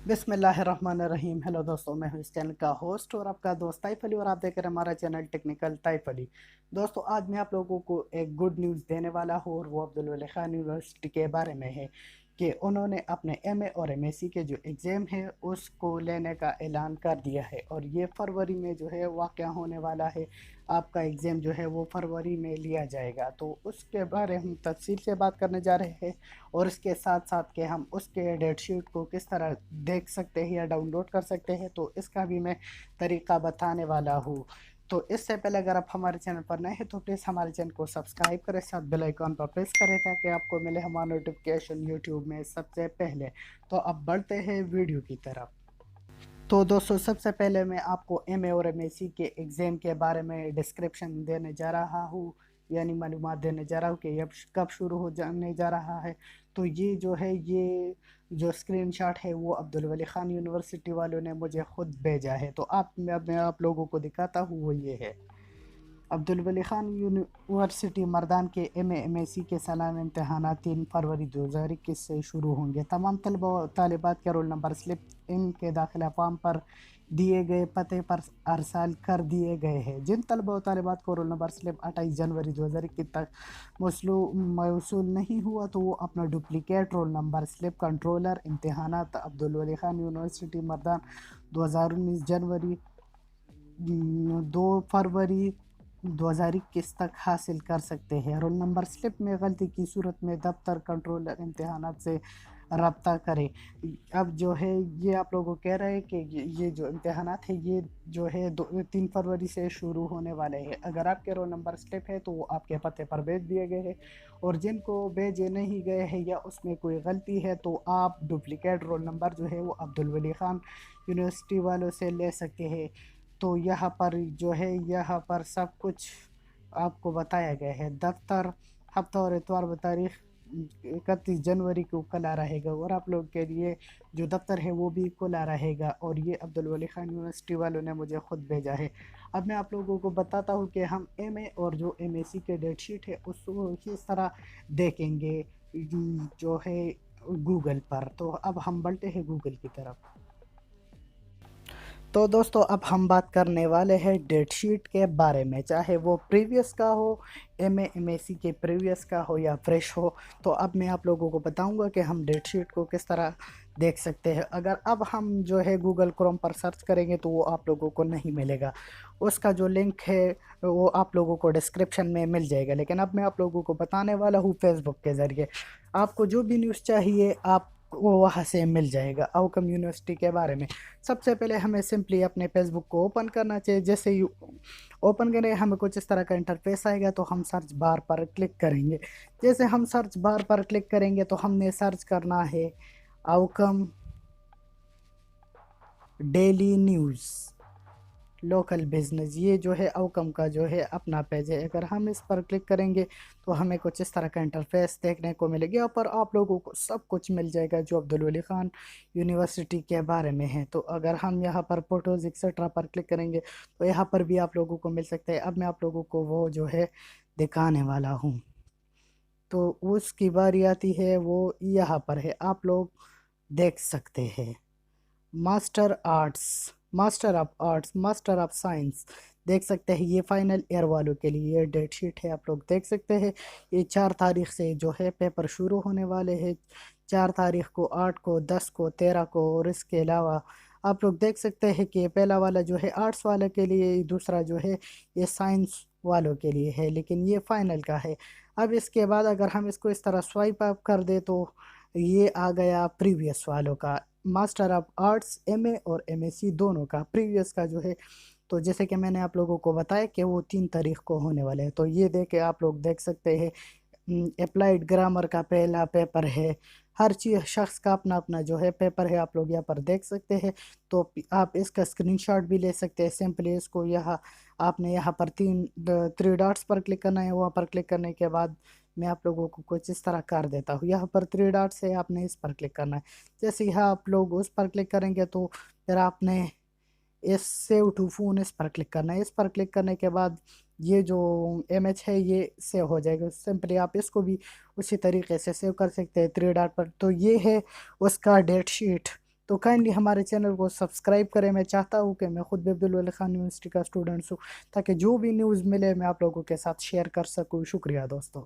बिस्मिल्लाहिर्रहमानिर्रहीम। हेलो दोस्तों, मैं हूं इस चैनल का होस्ट और आपका दोस्त ताइफ अली और आप देख रहे हैं हमारा चैनल टेक्निकल ताइफ अली। दोस्तों, आज मैं आप लोगों को एक गुड न्यूज़ देने वाला हूं और वो अब्दुल वली खान यूनिवर्सिटी के बारे में है कि उन्होंने अपने एमए और एमएससी के जो एग्ज़ाम है उसको लेने का ऐलान कर दिया है और ये फरवरी में जो है वाक़या होने वाला है। आपका एग्ज़ाम जो है वो फरवरी में लिया जाएगा, तो उसके बारे हम तफसील से बात करने जा रहे हैं और इसके साथ साथ के हम उसके डेट शीट को किस तरह देख सकते हैं या डाउनलोड कर सकते हैं, तो इसका भी मैं तरीका बताने वाला हूँ। तो इससे पहले अगर आप हमारे चैनल पर नए हैं तो प्लीज़ हमारे चैनल को सब्सक्राइब करें, साथ बेल आइकॉन पर प्रेस करें ताकि आपको मिले हमारा नोटिफिकेशन यूट्यूब में सबसे पहले। तो अब बढ़ते हैं वीडियो की तरफ। तो दोस्तों, सबसे पहले मैं आपको एमए और एमएससी के एग्ज़ाम के बारे में डिस्क्रिप्शन देने जा रहा हूँ, यानी मालूमात देने जा रहा हूँ कि अब कब शुरू हो जाने जा रहा है। तो ये जो है, ये जो स्क्रीनशॉट है वो अब्दुल वली खान यूनिवर्सिटी वालों ने मुझे ख़ुद भेजा है, तो मैं आप लोगों को दिखाता हूँ। वो ये है, अब्दुल वली खान यूनिवर्सिटी मर्दान के एमए एमएससी के सालाना इम्तहानात 3 फरवरी 2021 से शुरू होंगे। तमाम तलबा और तालिबात के रोल नंबर स्लिप इनके दाखिला फॉर्म पर दिए गए पते पर अरसाल कर दिए गए हैं। जिन तलबा और तालिबात को रोल नंबर स्लिप 28 जनवरी 2021 तक मौसूल नहीं हुआ तो वो अपना duplicate roll number slip controller इम्तहानात अब्दुल वली खान यूनिवर्सिटी मर्दान 2019 जनवरी 2 फरवरी 2021 तक हासिल कर सकते हैं। रोल नंबर स्लिप में गलती की सूरत में दफ्तर कंट्रोलर इम्तहानात से रब्ता करें। अब जो है ये आप लोगों को कह रहे हैं कि ये जो इम्तहानात है ये जो है 3 फरवरी से शुरू होने वाले हैं। अगर आपके रोल नंबर स्लिप है तो वो आपके पते पर भेज दिए गए हैं और जिनको भेजे नहीं गए हैं या उसमें कोई गलती है तो आप डुप्लिकेट रोल नंबर जो है वो अब्दुल वली खान यूनिवर्सिटी वालों से ले सकते हैं। तो यहाँ पर जो है, यहाँ पर सब कुछ आपको बताया गया है। दफ्तर हफ्ता और इतवार बतारीख 31 जनवरी को खुला रहेगा और आप लोग के लिए जो दफ्तर है वो भी खुला रहेगा और ये अब्दुल वली खान यूनिवर्सिटी वालों ने मुझे ख़ुद भेजा है। अब मैं आप लोगों को बताता हूँ कि हम एमए और जो एमएससी के डेट शीट है उसको किस तरह देखेंगे जो है गूगल पर। तो अब हम बढ़ते हैं गूगल की तरफ। तो दोस्तों, अब हम बात करने वाले हैं डेट शीट के बारे में, चाहे वो प्रीवियस का हो, एमए एमएससी के प्रीवियस का हो या फ्रेश हो। तो अब मैं आप लोगों को बताऊंगा कि हम डेट शीट को किस तरह देख सकते हैं। अगर अब हम जो है गूगल क्रोम पर सर्च करेंगे तो वो आप लोगों को नहीं मिलेगा, उसका जो लिंक है वो आप लोगों को डिस्क्रिप्शन में मिल जाएगा। लेकिन अब मैं आप लोगों को बताने वाला हूँ फेसबुक के ज़रिए। आपको जो भी न्यूज़ चाहिए आप वो वहाँ से मिल जाएगा आउकम यूनिवर्सिटी के बारे में। सबसे पहले हमें सिंपली अपने फेसबुक को ओपन करना चाहिए। जैसे ही ओपन करें हमें कुछ इस तरह का इंटरफेस आएगा, तो हम सर्च बार पर क्लिक करेंगे। जैसे हम सर्च बार पर क्लिक करेंगे तो हमने सर्च करना है आउकम डेली न्यूज़ लोकल बिजनेस। ये जो है आउकम का जो है अपना पेज है। अगर हम इस पर क्लिक करेंगे तो हमें कुछ इस तरह का इंटरफेस देखने को मिलेगा। यहाँ पर आप लोगों को सब कुछ मिल जाएगा जो अब्दुल वली खान यूनिवर्सिटी के बारे में है। तो अगर हम यहाँ पर फोटोज़ एक्सेट्रा पर क्लिक करेंगे तो यहाँ पर भी आप लोगों को मिल सकता है। अब मैं आप लोगों को वो जो है दिखाने वाला हूँ। तो उसकी बारी आती है, वो यहाँ पर है, आप लोग देख सकते हैं। Master arts, master of arts, master of science देख सकते हैं। ये फाइनल ईयर वालों के लिए ये डेट शीट है, आप लोग देख सकते हैं। ये 4 तारीख से जो है पेपर शुरू होने वाले हैं, 4 तारीख को, 8 को, 10 को, 13 को। और इसके अलावा आप लोग देख सकते हैं कि पहला वाला जो है आर्ट्स वाले के लिए, दूसरा जो है ये साइंस वालों के लिए है, लेकिन ये फाइनल का है। अब इसके बाद अगर हम इसको इस तरह स्वाइप अप कर दे तो ये आ गया प्रीवियस वालों का, मास्टर ऑफ आर्ट्स एमए और एमएससी दोनों का प्रीवियस का जो है। तो जैसे कि मैंने आप लोगों को बताया कि वो 3 तारीख को होने वाले हैं। तो ये देख के आप लोग देख सकते हैं अप्लाइड ग्रामर का पहला पेपर है। हर चीज़ शख्स का अपना अपना जो है पेपर है, आप लोग यहाँ पर देख सकते हैं। तो आप इसका स्क्रीनशॉट भी ले सकते हैं। सिंपली इसको यहाँ आपने यहाँ पर 3 डॉट्स पर क्लिक करना है। वहाँ पर क्लिक करने के बाद मैं आप लोगों को कुछ इस तरह कर देता हूँ। यहाँ पर 3 डॉट्स है, आपने इस पर क्लिक करना है। जैसे यहाँ आप लोग उस पर क्लिक करेंगे तो फिर आपने इस सेव टू फोन इस पर क्लिक करना है। इस पर क्लिक करने के बाद ये जो इमेज है ये सेव हो जाएगा। सिंपली आप इसको भी उसी तरीके से सेव कर सकते हैं 3 डॉट पर। तो ये है उसका डेट शीट تو کائنڈلی ہمارے چینل کو سبسکرائب کریں. میں چاہتا ہوں کہ میں خود بھی عبدالولی خان یونیورسٹی کا اسٹوڈنٹس ہوں، تاکہ جو بھی نیوز ملے میں آپ لوگوں کے ساتھ شیئر کر سکوں. شکریہ دوستو.